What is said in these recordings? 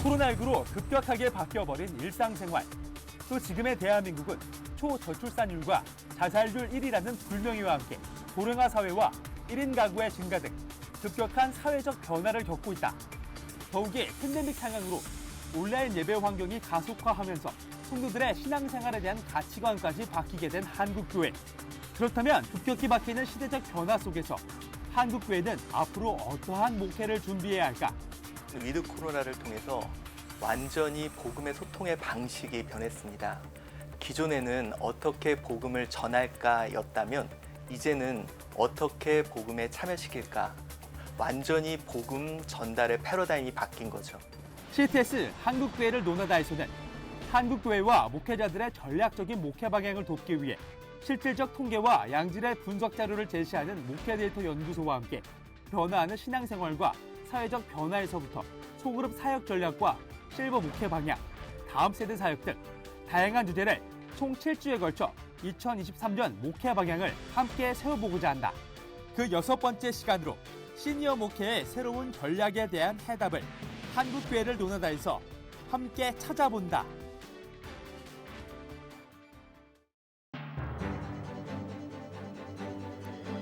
코로나19로 급격하게 바뀌어버린 일상생활. 또 지금의 대한민국은 초저출산율과 자살률 1위라는 불명예와 함께 고령화 사회와 1인 가구의 증가 등 급격한 사회적 변화를 겪고 있다. 더욱이 팬데믹 상황으로 온라인 예배 환경이 가속화하면서 성도들의 신앙생활에 대한 가치관까지 바뀌게 된 한국교회. 그렇다면 급격히 바뀌는 시대적 변화 속에서 한국교회는 앞으로 어떠한 목회를 준비해야 할까? 위드 코로나를 통해서 완전히 복음의 소통의 방식이 변했습니다. 기존에는 어떻게 복음을 전할까였다면 이제는 어떻게 복음에 참여시킬까? 완전히 복음 전달의 패러다임이 바뀐 거죠. CTS 한국교회를 논하다에서는 한국교회와 목회자들의 전략적인 목회 방향을 돕기 위해 실질적 통계와 양질의 분석 자료를 제시하는 목회 데이터 연구소와 함께 변화하는 신앙생활과 사회적 변화에서부터 소그룹 사역 전략과 실버 목회 방향, 다음 세대 사역 등 다양한 주제를 총 7주에 걸쳐 2023년 목회 방향을 함께 세워보고자 한다. 그 6번째 시간으로 시니어 목회의 새로운 전략에 대한 해답을 한국교회를 논하다에서 함께 찾아본다.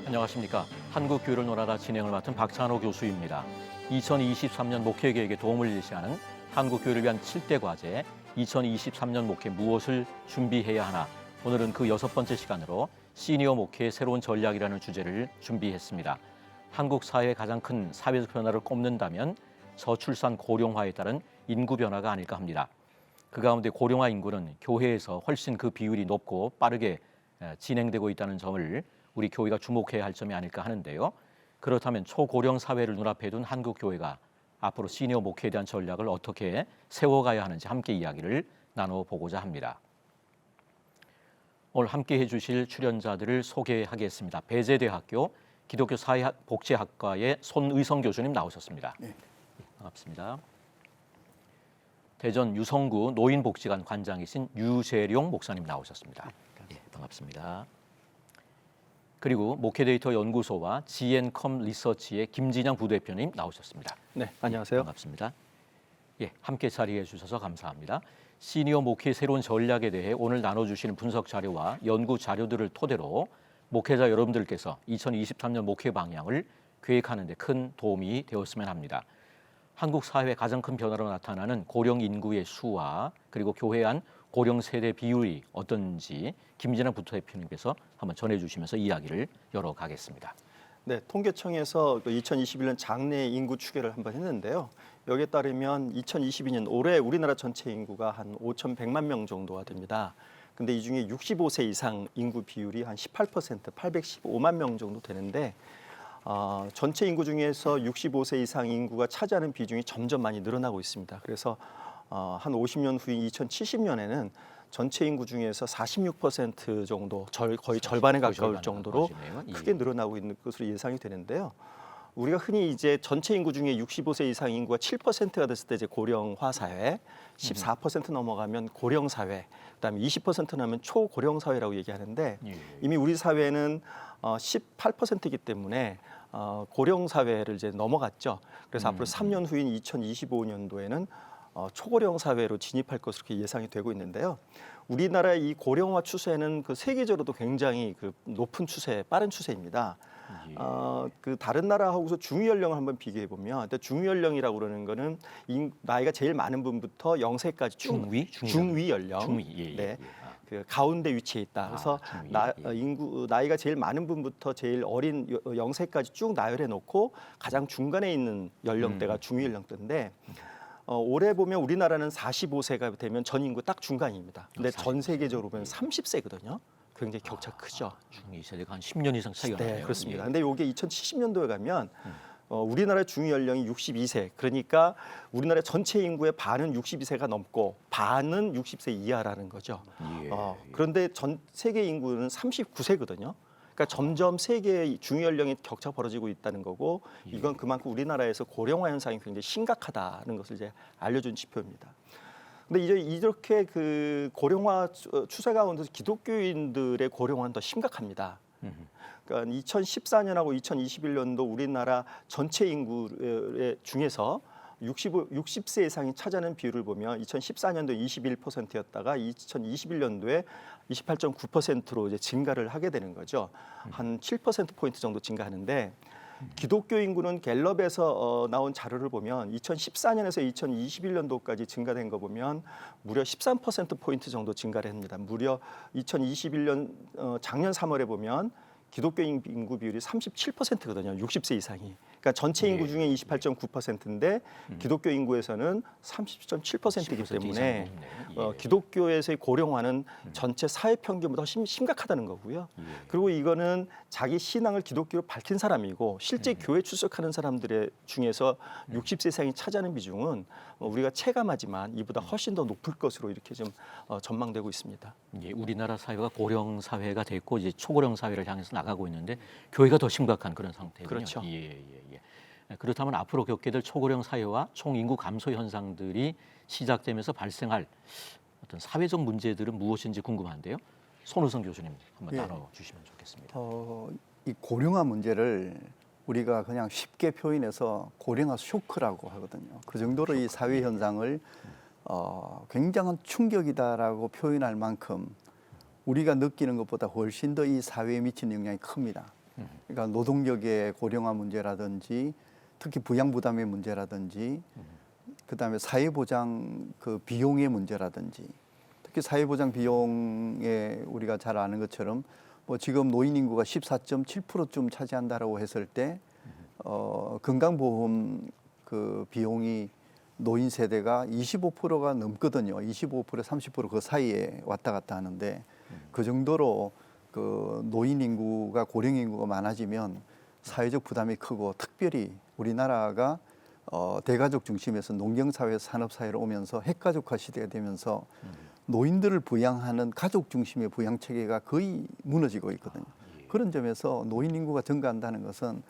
안녕하십니까. 한국교회를 논하다 진행을 맡은 박찬호 교수입니다. 2023년 목회 계획에 도움을 제시하는 한국교회를 위한 7대 과제 2023년 목회 무엇을 준비해야 하나. 오늘은 그 6번째 시간으로 시니어 목회의 새로운 전략이라는 주제를 준비했습니다. 한국 사회의 가장 큰 사회적 변화를 꼽는다면 저출산 고령화에 따른 인구 변화가 아닐까 합니다. 그 가운데 고령화 인구는 교회에서 훨씬 그 비율이 높고 빠르게 진행되고 있다는 점을 우리 교회가 주목해야 할 점이 아닐까 하는데요. 그렇다면 초고령 사회를 눈앞에 둔 한국 교회가 앞으로 시니어 목회에 대한 전략을 어떻게 세워가야 하는지 함께 이야기를 나눠보고자 합니다. 오늘 함께 해주실 출연자들을 소개하겠습니다. 배재대학교 기독교 사회복지학과의 손의성 교수님 나오셨습니다. 네. 반갑습니다. 대전 유성구 노인복지관 관장이신 유재룡 목사님 나오셨습니다. 예, 반갑습니다. 그리고 목회데이터 연구소와 지앤컴 리서치의 김진영 부대표님 나오셨습니다. 네, 안녕하세요. 반갑습니다. 예, 함께 자리해 주셔서 감사합니다. 시니어 목회의 새로운 전략에 대해 오늘 나눠주시는 분석 자료와 연구 자료들을 토대로 목회자 여러분들께서 2023년 목회 방향을 계획하는 데 큰 도움이 되었으면 합니다. 한국 사회의 가장 큰 변화로 나타나는 고령 인구의 수와 그리고 교회 안 고령 세대 비율이 어떤지 김진환 부대표님께서 한번 전해주시면서 이야기를 열어가겠습니다. 네, 통계청에서 2021년 장래 인구 추계를 한번 했는데요. 여기에 따르면 2022년 올해 우리나라 전체 인구가 한 5,100만 명 정도가 됩니다. 근데 이 중에 65세 이상 인구 비율이 한 18%, 815만 명 정도 되는데 전체 인구 중에서 65세 이상 인구가 차지하는 비중이 점점 많이 늘어나고 있습니다. 그래서 한 50년 후인 2070년에는 전체 인구 중에서 46% 정도, 거의 절반에 가까울 정도로 크게 늘어나고 있는 것으로 예상이 되는데요. 우리가 흔히 이제 전체 인구 중에 65세 이상 인구가 7%가 됐을 때 이제 고령화 사회, 14% 넘어가면 고령 사회, 그다음에 20% 나면 초고령 사회라고 얘기하는데 이미 우리 사회는 18%이기 때문에 고령 사회를 이제 넘어갔죠. 그래서 앞으로 3년 후인 2025년도에는 초고령 사회로 진입할 것으로 이렇게 예상이 되고 있는데요. 우리나라의 이 고령화 추세는 그 세계적으로도 굉장히 그 높은 추세, 빠른 추세입니다. 그 다른 나라하고서 중위 연령을 한번 비교해 보면, 중위 연령이라고 그러는 거는 나이가 제일 많은 분부터 0세까지 중위 연령. 예. 네. 그 가운데 위치해 있다. 그래서 나이가 제일 많은 분부터 제일 어린 0세까지 쭉 나열해 놓고 가장 중간에 있는 연령대가 중위 연령대인데 올해 보면 우리나라는 45세가 되면 전 인구 딱 중간입니다. 근데 전 세계적으로 보면 30세거든요. 굉장히 격차 크죠. 중위 세대가 한 10년 이상 차이가 나네요. 네, 그렇습니다. 근데 이게 2070년도에 가면 우리나라 중위 연령이 62세. 그러니까 우리나라 전체 인구의 반은 62세가 넘고 반은 60세 이하라는 거죠. 그런데 전 세계 인구는 39세거든요. 그러니까 점점 세계의 중위 연령의 격차가 벌어지고 있다는 거고 이건 그만큼 우리나라에서 고령화 현상이 굉장히 심각하다는 것을 이제 알려준 지표입니다. 근데 이제 이렇게 그 고령화 추세 가운데서 기독교인들의 고령화는 더 심각합니다. 그러니까 2014년하고 2021년도 우리나라 전체 인구 중에서 60세 이상이 차지하는 비율을 보면 2014년도 21%였다가 2021년도에 28.9%로 이제 증가를 하게 되는 거죠. 한 7%포인트 정도 증가하는데 기독교 인구는 갤럽에서 나온 자료를 보면 2014년에서 2021년도까지 증가된 거 보면 무려 13%포인트 정도 증가를 합니다. 무려 2021년 작년 3월에 보면 기독교 인구 비율이 37%거든요. 60세 이상이. 그러니까 전체 인구 중에 28.9%인데 기독교 인구에서는 30.7%이기 때문에 기독교에서의 고령화는 전체 사회 평균보다 심각하다는 거고요. 그리고 이거는 자기 신앙을 기독교로 밝힌 사람이고 실제 교회 출석하는 사람들의 중에서 60세 이상이 차지하는 비중은 우리가 체감하지만 이보다 훨씬 더 높을 것으로 이렇게 좀 전망되고 있습니다. 예, 우리나라 사회가 고령 사회가 됐고 이제 초고령 사회를 향해서 나가고 있는데 교회가 더 심각한 그런 상태군요. 그렇죠. 예. 그렇다면 앞으로 겪게 될 초고령 사회와 총인구 감소 현상들이 시작되면서 발생할 어떤 사회적 문제들은 무엇인지 궁금한데요. 손우성 교수님 한번 나눠주시면 좋겠습니다. 이 고령화 문제를 우리가 그냥 쉽게 표현해서 고령화 쇼크라고 하거든요. 그 정도로 이 사회 현상을 굉장한 충격이다라고 표현할 만큼 우리가 느끼는 것보다 훨씬 더 이 사회에 미치는 영향이 큽니다. 그러니까 노동력의 고령화 문제라든지 특히 부양 부담의 문제라든지 그다음에 사회보장 그 비용의 문제라든지 특히 사회보장 비용에 우리가 잘 아는 것처럼 뭐 지금 노인 인구가 14.7%쯤 차지한다라고 했을 때 건강보험 그 비용이 노인 세대가 25%가 넘거든요. 25%, 30% 그 사이에 왔다 갔다 하는데 그 정도로 그 노인 인구가 고령 인구가 많아지면 사회적 부담이 크고 특별히 우리나라가 대가족 중심에서 농경사회, 산업사회로 오면서 핵가족화 시대가 되면서 노인들을 부양하는 가족 중심의 부양 체계가 거의 무너지고 있거든요. 그런 점에서 노인 인구가 증가한다는 것은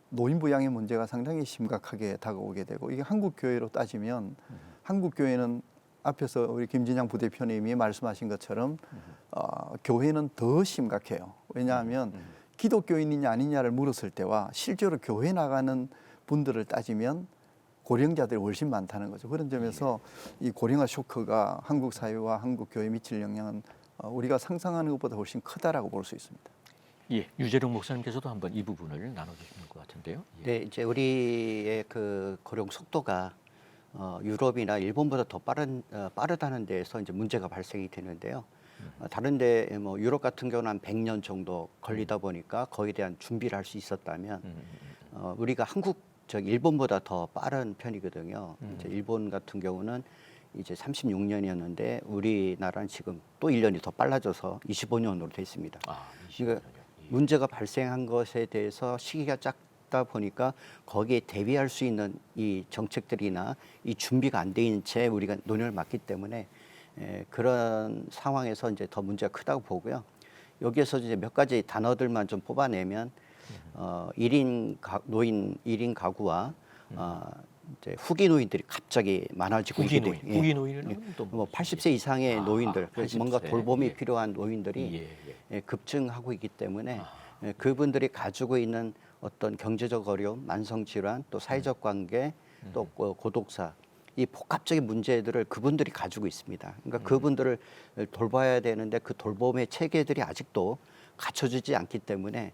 노인 부양의 문제가 상당히 심각하게 다가오게 되고 이게 한국 교회로 따지면 한국 교회는 앞에서 우리 김진양 부대표님이 말씀하신 것처럼 교회는 더 심각해요. 왜냐하면 기독교인이냐 아니냐를 물었을 때와 실제로 교회 나가는 분들을 따지면 고령자들이 훨씬 많다는 거죠. 그런 점에서 이 고령화 쇼크가 한국 사회와 한국 교회에 미칠 영향은 우리가 상상하는 것보다 훨씬 크다라고 볼 수 있습니다. 예, 유재룡 목사님께서도 한번 이 부분을 나눠주시는 것 같은데요. 예. 네, 이제 우리의 그 고령 속도가 유럽이나 일본보다 더 빠르다는 데에서 이제 문제가 발생이 되는데요. 다른데 뭐 유럽 같은 경우는 한 100년 정도 걸리다 보니까 거기에 대한 준비를 할 수 있었다면 우리가 일본보다 더 빠른 편이거든요. 이제 일본 같은 경우는 이제 36년이었는데 우리나라는 지금 또 1년이 더 빨라져서 25년으로 돼 있습니다. 그러니까 문제가 발생한 것에 대해서 시기가 짧다 보니까 거기에 대비할 수 있는 이 정책들이나 이 준비가 안 돼 있는 채 우리가 논의를 맡기 때문에 그런 상황에서 이제 더 문제가 크다고 보고요. 여기에서 이제 몇 가지 단어들만 좀 뽑아내면 1인 가구와 이제 후기 노인들이 갑자기 많아지고 후기 있기 노인, 때문에 후기 노인은 또 뭐 80세 이상의 노인들, 80세. 뭔가 돌봄이 예. 필요한 노인들이 예. 급증하고 있기 때문에 그분들이 가지고 있는 어떤 경제적 어려움, 만성 질환, 또 사회적 관계, 또 고독사 이 복합적인 문제들을 그분들이 가지고 있습니다. 그러니까 그분들을 돌봐야 되는데 그 돌봄의 체계들이 아직도 갖춰지지 않기 때문에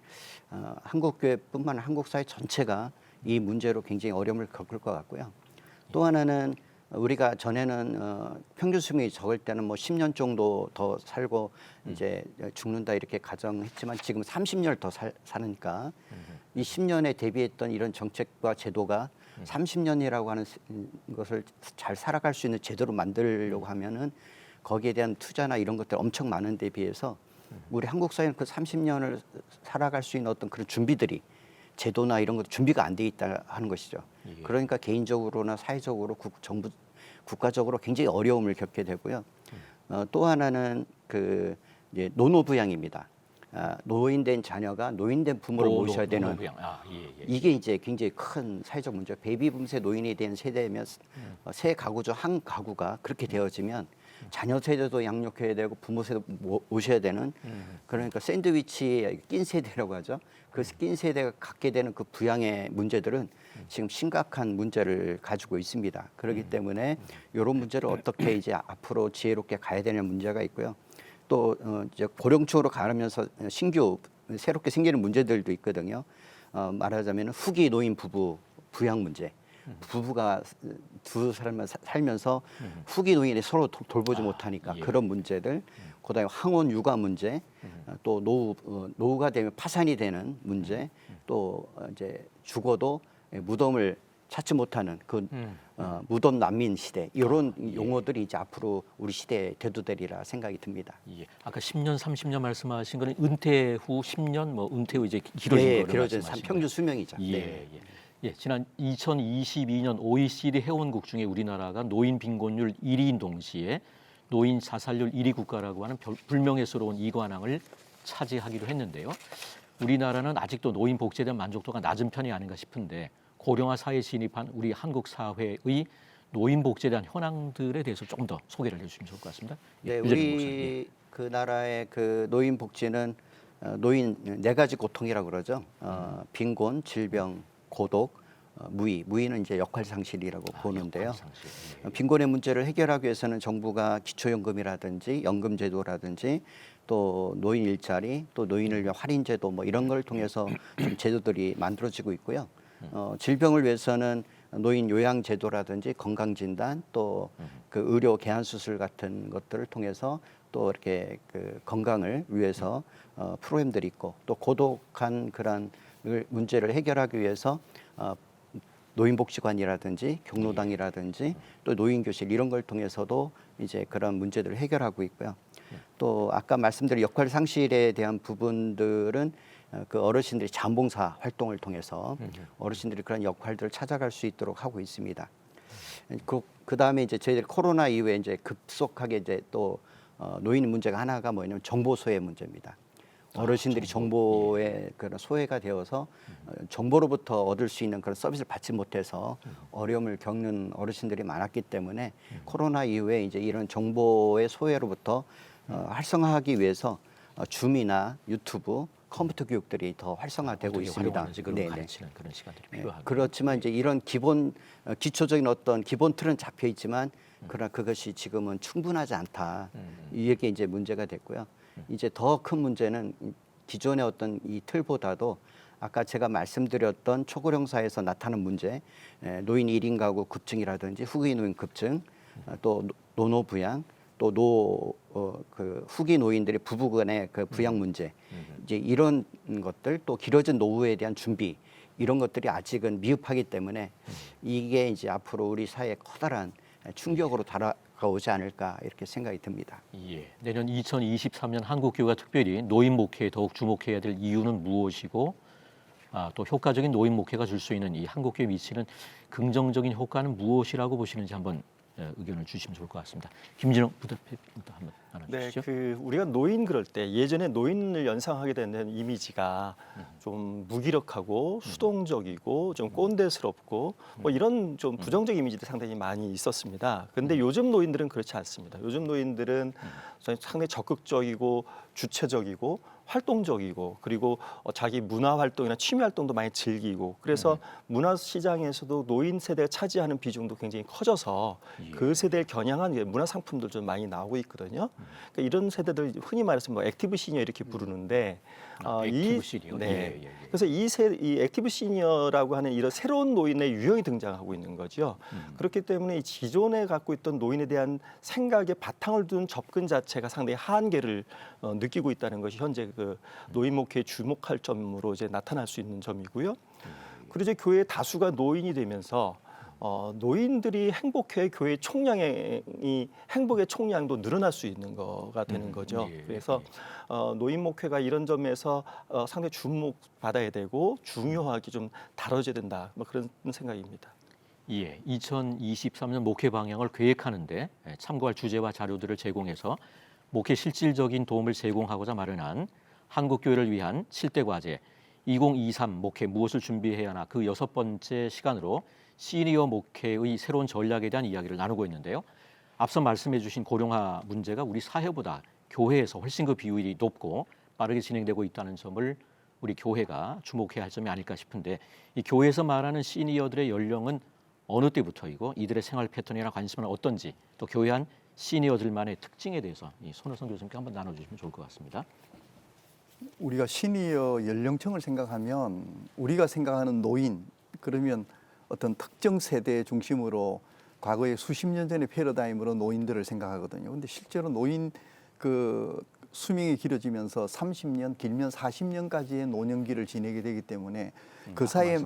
한국 교회뿐만 아니라 한국 사회 전체가 이 문제로 굉장히 어려움을 겪을 것 같고요. 또 하나는 우리가 전에는 평균 수명이 적을 때는 뭐 10년 정도 더 살고 이제 죽는다 이렇게 가정했지만 지금 30년 더 사니까 이 10년에 대비했던 이런 정책과 제도가 30년이라고 하는 것을 잘 살아갈 수 있는 제도로 만들려고 하면은 거기에 대한 투자나 이런 것들 엄청 많은 데 비해서 우리 한국 사회는 그 30년을 살아갈 수 있는 어떤 그런 준비들이 제도나 이런 것도 준비가 안 돼 있다 하는 것이죠. 그러니까 개인적으로나 사회적으로 정부 국가적으로 굉장히 어려움을 겪게 되고요. 또 하나는 그 이제 노노부양입니다. 노인된 자녀가 노인된 부모를 모셔야 되는 이게 이제 굉장히 큰 사회적 문제. 베이비붐세 노인이 된 세대면 세 가구 중 한 가구가 그렇게 되어지면 자녀 세대도 양육해야 되고 부모 세대도 모셔야 되는 그러니까 샌드위치에 낀 세대라고 하죠. 그 낀 세대가 갖게 되는 그 부양의 문제들은 지금 심각한 문제를 가지고 있습니다. 그렇기 때문에 이런 문제를 어떻게 이제 앞으로 지혜롭게 가야 되는 문제가 있고요. 또 이제 고령층으로 가면서 신규 새롭게 생기는 문제들도 있거든요. 말하자면 후기 노인 부부 부양 문제. 부부가 두 사람만 살면서 후기 노인이 서로 돌보지 못하니까 예. 그런 문제들, 그다음에 황혼 육아 문제, 또 노후가 되면 파산이 되는 문제, 또 이제 죽어도 무덤을 찾지 못하는 그 무덤 난민 시대 이런 용어들이 이제 앞으로 우리 시대에 대두되리라 생각이 듭니다. 예. 아까 10년, 30년 말씀하신 거는 은퇴 후 10년, 뭐 은퇴 후 이제 길어진 거를 길어진 말씀하신 평균 거예요. 수명이죠. 예, 네. 예. 예, 지난 2022년 OECD 회원국 중에 우리나라가 노인 빈곤율 1위인 동시에 노인 자살률 1위 국가라고 하는 불명예스러운 이관왕을 차지하기도 했는데요. 우리나라는 아직도 노인 복지에 대한 만족도가 낮은 편이 아닌가 싶은데 고령화 사회에 진입한 우리 한국 사회의 노인 복지에 대한 현황들에 대해서 조금 더 소개를 해주시면 좋을 것 같습니다. 네, 유재민 목사님. 우리 그 나라의 그 노인 복지는 노인 4가지 고통이라고 그러죠. 빈곤, 질병, 고독, 무의. 무의는 이제 역할 상실이라고 보는데요. 역할상실. 예. 빈곤의 문제를 해결하기 위해서는 정부가 기초연금이라든지 연금제도라든지 또 노인 일자리, 또 노인을 위한 할인제도 뭐 이런 걸 통해서 좀 제도들이 만들어지고 있고요. 질병을 위해서는 노인 요양제도라든지 건강진단 또 그 의료 개안수술 같은 것들을 통해서 또 이렇게 그 건강을 위해서 프로그램들이 있고 또 고독한 그런 문제를 해결하기 위해서 노인복지관이라든지 경로당이라든지 또 노인교실 이런 걸 통해서도 이제 그런 문제들을 해결하고 있고요. 또 아까 말씀드린 역할 상실에 대한 부분들은 그 어르신들이 자원봉사 활동을 통해서 어르신들이 그런 역할들을 찾아갈 수 있도록 하고 있습니다. 그 다음에 이제 저희들 코로나 이후에 이제 급속하게 이제 또 노인 문제가 하나가 뭐냐면 정보 소외 문제입니다. 어르신들이 정보에 그런 소외가 되어서 정보로부터 얻을 수 있는 그런 서비스를 받지 못해서 어려움을 겪는 어르신들이 많았기 때문에 코로나 이후에 이제 이런 정보의 소외로부터 활성화하기 위해서 줌이나 유튜브, 컴퓨터 교육들이 더 활성화되고 어떻게 있습니다. 활용하는지 그런 네네. 가르치는 그런 시간들이 네, 필요하고. 그렇지만 이제 이런 기초적인 어떤 기본 틀은 잡혀 있지만 그러나 그것이 지금은 충분하지 않다. 이게 이제 문제가 됐고요. 이제 더 큰 문제는 기존의 어떤 이 틀보다도 아까 제가 말씀드렸던 초고령사에서 나타나는 문제, 노인 1인 가구 급증이라든지 후기 노인 급증, 또 노노 부양, 또 그 후기 노인들의 부부 간의 그 부양 문제, 이제 이런 것들 또 길어진 노후에 대한 준비 이런 것들이 아직은 미흡하기 때문에 이게 이제 앞으로 우리 사회에 커다란 충격으로 다가오지 않을까 이렇게 생각이 듭니다. 예. 내년 2023년 한국교회가 특별히 노인 목회에 더욱 주목해야 될 이유는 무엇이고 또 효과적인 노인 목회가 줄 수 있는 이 한국교회 미치는 긍정적인 효과는 무엇이라고 보시는지 한번 의견을 주시면 좋을 것 같습니다. 김진영 부대표부터 한번 네, 나눠주시죠. 우리가 노인 그럴 때 예전에 노인을 연상하게 되는 이미지가 좀 무기력하고 수동적이고 좀 꼰대스럽고 뭐 이런 좀 부정적 이미지들이 상당히 많이 있었습니다. 그런데 요즘 노인들은 그렇지 않습니다. 요즘 노인들은 상당히 적극적이고 주체적이고 활동적이고 그리고 자기 문화 활동이나 취미 활동도 많이 즐기고 그래서 문화 시장에서도 노인 세대가 차지하는 비중도 굉장히 커져서 그 세대를 겨냥한 문화 상품들 좀 많이 나오고 있거든요. 그러니까 이런 세대들 흔히 말해서 뭐 액티브 시니어 이렇게 부르는데 액티브 시니어. 네. 예. 그래서 이 액티브 시니어라고 하는 이런 새로운 노인의 유형이 등장하고 있는 거죠. 그렇기 때문에 이 기존에 갖고 있던 노인에 대한 생각에 바탕을 둔 접근 자체가 상당히 한계를 느끼고 있다는 것이 현재 그 노인 목회에 주목할 점으로 이제 나타날 수 있는 점이고요. 그리고 이제 교회 다수가 노인이 되면서 노인들이 행복해 교회 총량이 행복의 총량도 늘어날 수 있는 거가 되는 거죠. 예, 그래서 노인 목회가 이런 점에서 상당히 주목받아야 되고 중요하게 좀 다뤄져야 된다. 뭐 그런 생각입니다. 예, 2023년 목회 방향을 계획하는데 참고할 주제와 자료들을 제공해서 목회 실질적인 도움을 제공하고자 마련한 한국교회를 위한 7대 과제 2023 목회 무엇을 준비해야 하나 그 6번째 시간으로 시니어 목회의 새로운 전략에 대한 이야기를 나누고 있는데요. 앞서 말씀해 주신 고령화 문제가 우리 사회보다 교회에서 훨씬 그 비율이 높고 빠르게 진행되고 있다는 점을 우리 교회가 주목해야 할 점이 아닐까 싶은데 이 교회에서 말하는 시니어들의 연령은 어느 때부터이고 이들의 생활 패턴이나 관심은 어떤지 또 교회 안 시니어들만의 특징에 대해서 이 손호성 교수님께 한번 나눠주시면 좋을 것 같습니다. 우리가 시니어 연령층을 생각하면 우리가 생각하는 노인 그러면 어떤 특정 세대 중심으로 과거에 수십 년 전의 패러다임으로 노인들을 생각하거든요. 근데 실제로 노인 그 수명이 길어지면서 30년 길면 40년까지의 노년기를 지내게 되기 때문에 그 사이에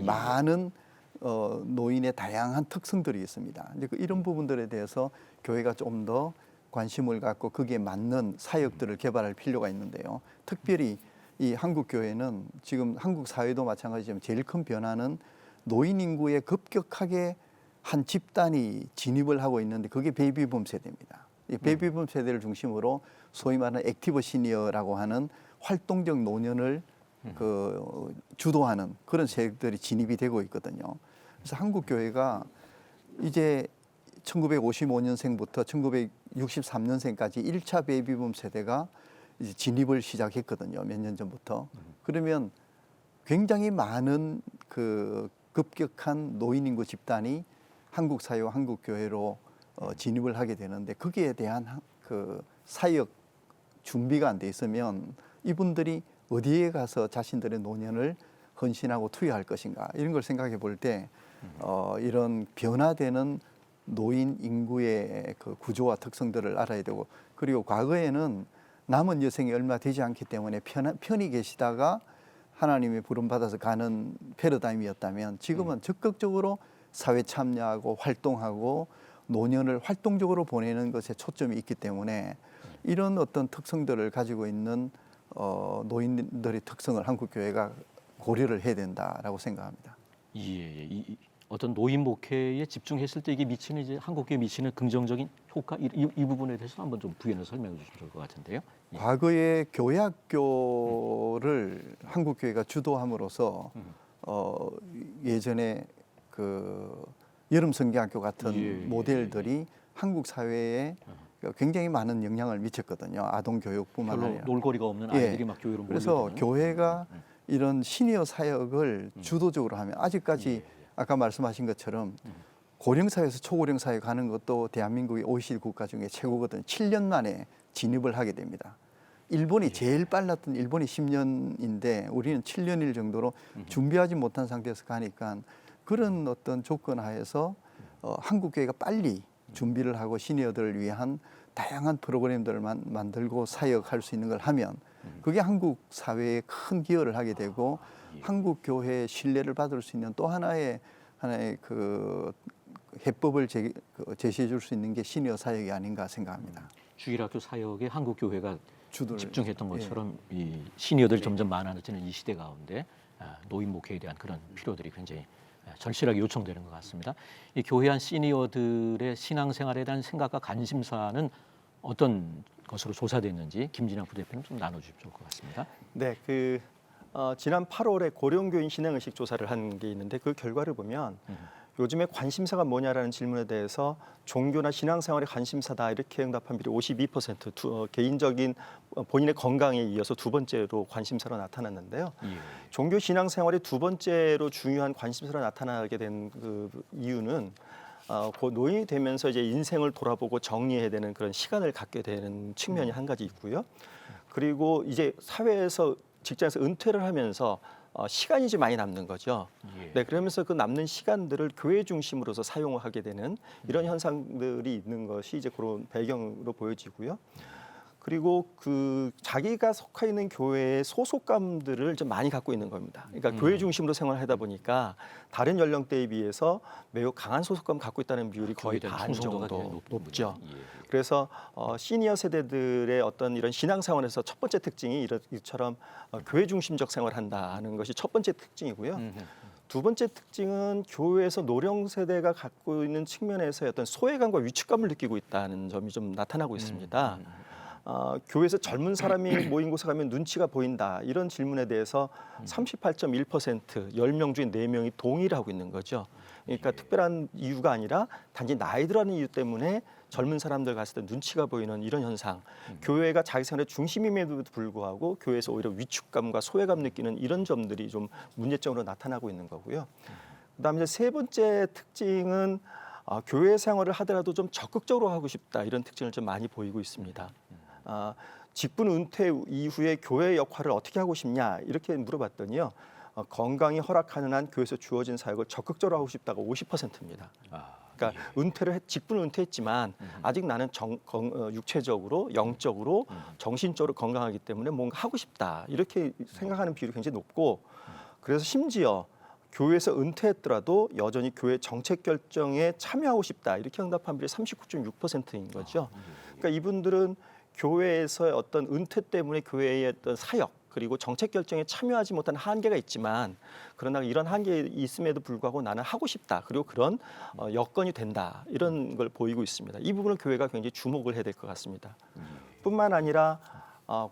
많은 노인의 다양한 특성들이 있습니다. 이제 이런 부분들에 대해서 교회가 좀 더 관심을 갖고 거기에 맞는 사역들을 개발할 필요가 있는데요. 특별히 이 한국 교회는 지금 한국 사회도 마찬가지지만 제일 큰 변화는 노인 인구에 급격하게 한 집단이 진입을 하고 있는데 그게 베이비붐 세대입니다. 이 베이비붐 세대를 중심으로 소위 말하는 액티브 시니어라고 하는 활동적 노년을 주도하는 그런 세력들이 진입이 되고 있거든요. 그래서 한국 교회가 이제 1955년생부터 1963년생까지 1차 베이비붐 세대가 이제 진입을 시작했거든요. 몇 년 전부터. 그러면 굉장히 많은 그 급격한 노인 인구 집단이 한국 사회와 한국 교회로 진입을 하게 되는데 거기에 대한 그 사역 준비가 안 돼 있으면 이분들이 어디에 가서 자신들의 노년을 헌신하고 투여할 것인가 이런 걸 생각해 볼 때 이런 변화되는 노인 인구의 그 구조와 특성들을 알아야 되고 그리고 과거에는 남은 여생이 얼마 되지 않기 때문에 편히 계시다가 하나님의 부름 받아서 가는 패러다임이었다면 지금은 적극적으로 사회 참여하고 활동하고 노년을 활동적으로 보내는 것에 초점이 있기 때문에 이런 어떤 특성들을 가지고 있는 노인들의 특성을 한국 교회가 고려를 해야 된다라고 생각합니다. 이 어떤 노인 목회에 집중했을 때 이게 미치는 이제 한국교회에 미치는 긍정적인 효과 이 부분에 대해서 한번 좀 부연해서 설명해 주시면 좋을 것 같은데요. 예. 과거에 교회학교를 한국 교회가 주도함으로써 예전에 그 여름 성경학교 같은 모델들이 한국 사회에 굉장히 많은 영향을 미쳤거든요. 아동 교육뿐만 별로 아니라 놀거리가 없는 아이들이 막 교회로 그래서 몰려드는. 교회가 이런 시니어 사역을 주도적으로 하면 아직까지 아까 말씀하신 것처럼 고령 사회에서 초고령 사회 가는 것도 대한민국의 OECD 국가 중에 최고거든요. 7년 만에 진입을 하게 됩니다. 일본이 제일 빨랐던 일본이 10년인데 우리는 7년일 정도로 준비하지 못한 상태에서 가니까 그런 어떤 조건 하에서 한국 교회가 빨리 준비를 하고 시니어들을 위한 다양한 프로그램들을 만들고 사역할 수 있는 걸 하면 그게 한국 사회에 큰 기여를 하게 되고 한국 교회의 신뢰를 받을 수 있는 또 하나의 그 해법을 제시해 줄 수 있는 게 시니어 사역이 아닌가 생각합니다. 주일학교 사역에 한국 교회가 주도를 집중했던 것처럼 이 시니어들이 점점 많아지는 이 시대 가운데 노인 목회에 대한 그런 필요들이 굉장히 절실하게 요청되는 것 같습니다. 이 교회 안 시니어들의 신앙생활에 대한 생각과 관심사는 어떤 것으로 조사됐는지 김진양 부대표님 좀 나눠주시면 좋을 것 같습니다. 네, 지난 8월에 고령교인 신앙의식 조사를 한 게 있는데 그 결과를 보면 요즘에 관심사가 뭐냐라는 질문에 대해서 종교나 신앙생활의 관심사다 이렇게 응답한 비율이 52%, 개인적인 본인의 건강에 이어서 두 번째로 관심사로 나타났는데요. 종교 신앙생활이 두 번째로 중요한 관심사로 나타나게 된 그 이유는 노인이 되면서 이제 인생을 돌아보고 정리해야 되는 그런 시간을 갖게 되는 측면이 한 가지 있고요. 그리고 이제 사회에서 직장에서 은퇴를 하면서 시간이 좀 많이 남는 거죠. 네, 그러면서 그 남는 시간들을 교회 중심으로서 사용을 하게 되는 이런 현상들이 있는 것이 이제 그런 배경으로 보여지고요. 그리고 그 자기가 속해 있는 교회의 소속감들을 좀 많이 갖고 있는 겁니다. 그러니까 교회 중심으로 생활하다 보니까 다른 연령대에 비해서 매우 강한 소속감 갖고 있다는 비율이 거의 반 정도 높죠. 그래서 시니어 세대들의 어떤 이런 신앙생활에서 첫 번째 특징이 이처럼 교회 중심적 생활을 한다는 것이 첫 번째 특징이고요. 두 번째 특징은 교회에서 노령 세대가 갖고 있는 측면에서의 어떤 소외감과 위축감을 느끼고 있다는 점이 좀 나타나고 있습니다. 교회에서 젊은 사람이 모인 곳에 가면 눈치가 보인다. 이런 질문에 대해서 38.1% 10명 중에 4명이 동의를 하고 있는 거죠. 그러니까 특별한 이유가 아니라 단지 나이 들어가는 이유 때문에 젊은 사람들 갔을 때 눈치가 보이는 이런 현상. 교회가 자기 생활의 중심임에도 불구하고 교회에서 오히려 위축감과 소외감 느끼는 이런 점들이 좀 문제점으로 나타나고 있는 거고요. 그다음에 이제 세 번째 특징은 교회 생활을 하더라도 좀 적극적으로 하고 싶다 이런 특징을 좀 많이 보이고 있습니다. 직분 은퇴 이후에 교회 역할을 어떻게 하고 싶냐 이렇게 물어봤더니요. 건강이 허락하는 한 교회에서 주어진 사역을 적극적으로 하고 싶다가 50%입니다. 그러니까 직분을 은퇴했지만 아직 나는 육체적으로, 영적으로, 정신적으로 건강하기 때문에 뭔가 하고 싶다 이렇게 생각하는 비율이 굉장히 높고 그래서 심지어 교회에서 은퇴했더라도 여전히 교회 정책 결정에 참여하고 싶다 이렇게 응답한 비율이 39.6%인 거죠. 그러니까 이분들은 교회에서의 어떤 은퇴 때문에 교회의 어떤 사역 그리고 정책 결정에 참여하지 못한 한계가 있지만 그러나 이런 한계에 있음에도 불구하고 나는 하고 싶다. 그리고 그런 여건이 된다. 이런 걸 보이고 있습니다. 이 부분을 교회가 굉장히 주목을 해야 될 것 같습니다. 뿐만 아니라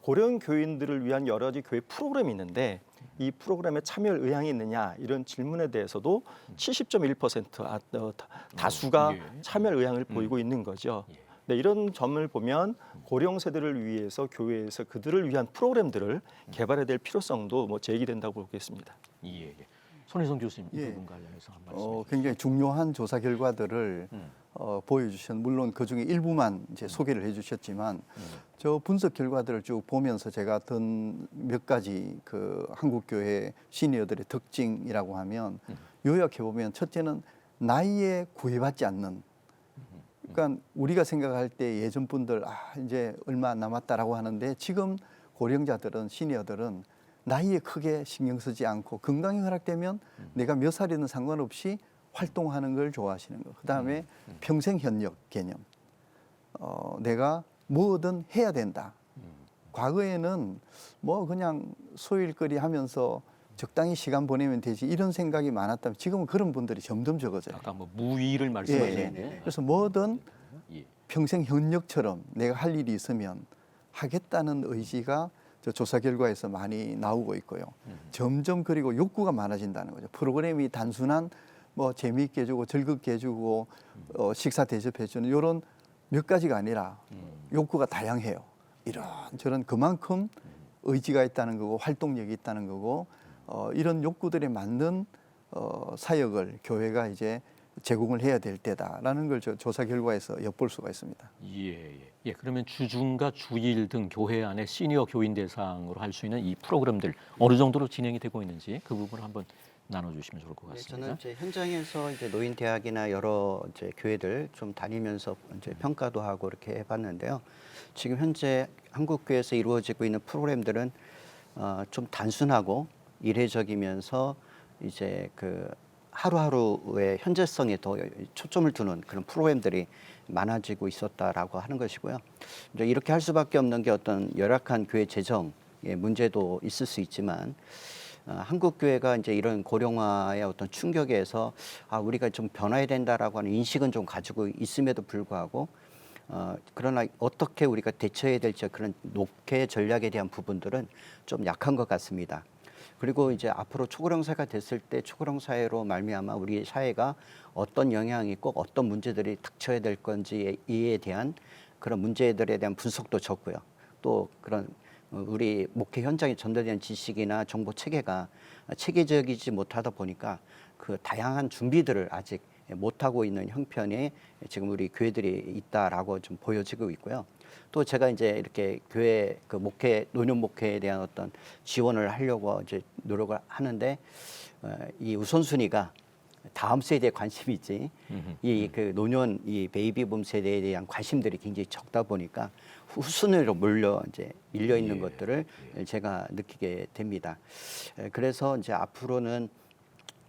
고령 교인들을 위한 여러 가지 교회 프로그램이 있는데 이 프로그램에 참여할 의향이 있느냐 이런 질문에 대해서도 70.1% 다수가 참여할 의향을 보이고 있는 거죠. 네, 이런 점을 보면 고령 세대를 위해서 교회에서 그들을 위한 프로그램들을 개발해야 될 필요성도 제기된다고 보겠습니다. 예. 손희성 교수님 이 예. 부분 관련해서 한 말씀 해주시죠. 굉장히 중요한 조사 결과들을 보여주셨. 물론 그 중에 일부만 이제 소개를 해주셨지만 저 분석 결과들을 쭉 보면서 제가 든 몇 가지 그 한국 교회 시니어들의 특징이라고 하면 요약해 보면 첫째는 나이에 구애받지 않는. 그러니까 우리가 생각할 때 예전 분들 이제 얼마 안 남았다라고 하는데 지금 고령자들은 시니어들은 나이에 크게 신경 쓰지 않고 건강이 허락되면 내가 몇 살이든 상관없이 활동하는 걸 좋아하시는 거. 그다음에 평생 현역 개념. 내가 뭐든 해야 된다. 과거에는 뭐 그냥 소일거리 하면서 적당히 시간 보내면 되지 이런 생각이 많았다면 지금은 그런 분들이 점점 적어져요. 아까 무의를 말씀하셨는데 그래서 뭐든 예. 평생 현역처럼 내가 할 일이 있으면 하겠다는 의지가 저 조사 결과에서 많이 나오고 있고요. 점점 그리고 욕구가 많아진다는 거죠. 프로그램이 단순한 뭐 재미있게 해주고 즐겁게 해주고 식사 대접해주는 이런 몇 가지가 아니라 욕구가 다양해요. 이런 저런 그만큼 의지가 있다는 거고 활동력이 있다는 거고 이런 욕구들에 맞는 사역을 교회가 이제 제공을 해야 될 때다라는 걸 저 조사 결과에서 엿볼 수가 있습니다. 예. 그러면 주중과 주일 등 교회 안에 시니어 교인 대상으로 할 수 있는 이 프로그램들 어느 정도로 진행이 되고 있는지 그 부분을 한번 나눠주시면 좋을 것 같습니다. 저는 이제 현장에서 이제 노인 대학이나 여러 이제 교회들 좀 다니면서 이제 평가도 하고 이렇게 해봤는데요. 지금 현재 한국 교회에서 이루어지고 있는 프로그램들은 좀 단순하고 이례적이면서 이제 그 하루하루의 현재성에 더 초점을 두는 그런 프로그램들이 많아지고 있었다라고 하는 것이고요. 이제 이렇게 할 수밖에 없는 게 어떤 열악한 교회 재정의 문제도 있을 수 있지만 한국 교회가 이제 이런 고령화의 어떤 충격에서 우리가 좀 변화해야 된다라고 하는 인식은 좀 가지고 있음에도 불구하고 그러나 어떻게 우리가 대처해야 될지 그런 녹회 전략에 대한 부분들은 좀 약한 것 같습니다. 그리고 이제 앞으로 초고령 사회가 됐을 때 초고령 사회로 말미암아 우리 사회가 어떤 영향이 있고 어떤 문제들이 닥쳐야 될 건지 이에 대한 그런 문제들에 대한 분석도 적고요. 또 그런 우리 목회 현장에 전달되는 지식이나 정보 체계가 체계적이지 못하다 보니까 그 다양한 준비들을 아직 못하고 있는 형편에 지금 우리 교회들이 있다라고 좀 보여지고 있고요. 또 제가 이제 이렇게 교회 그 목회 노년 목회에 대한 어떤 지원을 하려고 이제 노력을 하는데 이 우선순위가 다음 세대에 관심이 있지 이 그 노년 이 베이비붐 세대에 대한 관심들이 굉장히 적다 보니까 후순위로 밀려 있는 것들을 제가 느끼게 됩니다. 그래서 이제 앞으로는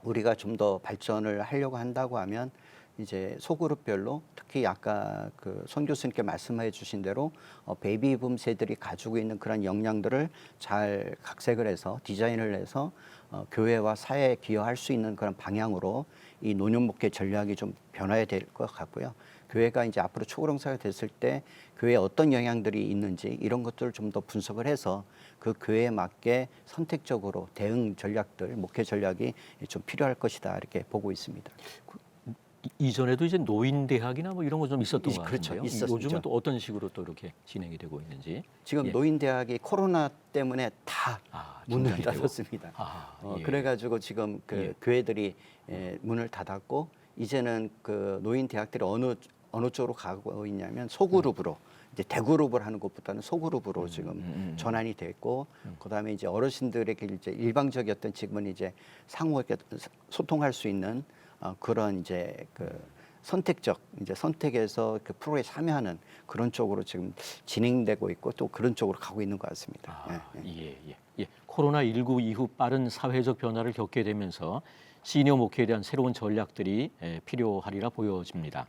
우리가 좀 더 발전을 하려고 한다고 하면 이제 소그룹별로 특히 아까 그 손 교수님께 말씀해 주신 대로 베이비붐 세대들이 가지고 있는 그런 역량들을 잘 각색을 해서 디자인을 해서 교회와 사회에 기여할 수 있는 그런 방향으로 이 노년 목회 전략이 좀 변화해야 될 것 같고요. 교회가 이제 앞으로 초고령사가 됐을 때 교회에 어떤 영향들이 있는지 이런 것들을 좀 더 분석을 해서 그 교회에 맞게 선택적으로 대응 전략들, 목회 전략이 좀 필요할 것이다 이렇게 보고 있습니다. 이전에도 이제 노인 대학이나 뭐 이런 거 좀 있었던 것 그렇죠. 같은데요. 있었죠. 요즘은 또 어떤 식으로 또 이렇게 진행이 되고 있는지. 지금 예. 노인 대학이 코로나 때문에 다 문을 중단이 되고. 닫았습니다. 예. 그래가지고 지금 그 예. 교회들이 문을 닫았고 이제는 그 노인 대학들이 어느 쪽으로 가고 있냐면 소그룹으로 이제 대그룹을 하는 것보다는 소그룹으로 지금 전환이 됐고 그다음에 이제 어르신들에게 이제 일방적이었던 지금은 이제 상호 소통할 수 있는 그런 이제 그 선택적 이제 선택해서 그 프로에 참여하는 그런 쪽으로 지금 진행되고 있고 또 그런 쪽으로 가고 있는 것 같습니다. 예. 코로나19 이후 빠른 사회적 변화를 겪게 되면서 시니어 목회에 대한 새로운 전략들이 필요하리라 보여집니다.